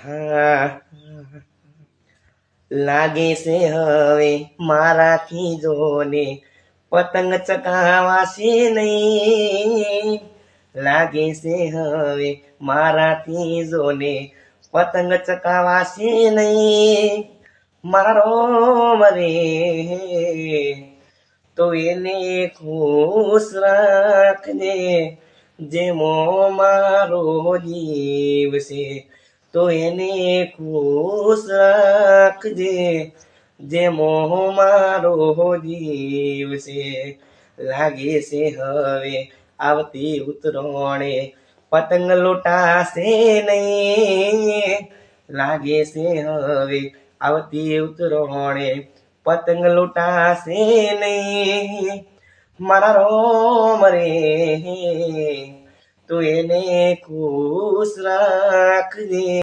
હા લાગે છે હવે મારાથી જોને પતંગ ચકાવાશે નહીં. લાગે છે હવે મારાથી જોને પતંગ ચકાવાશે નહીં. મારા રોમ રે તો એને ખુશ રાખજે, જેમો મારો જીવ છે. તો એને ખુશ રાખજે, જેમો મારો જીવ છે. લાગે છે હવે આવતી ઉતરોણે પતંગ લૂંટાશે નહીં. લાગે છે હવે આવતી ઉતરોણે પતંગ લૂંટાશે નહીં. મારા રોમ રે તું એને ખુશ રાખજે.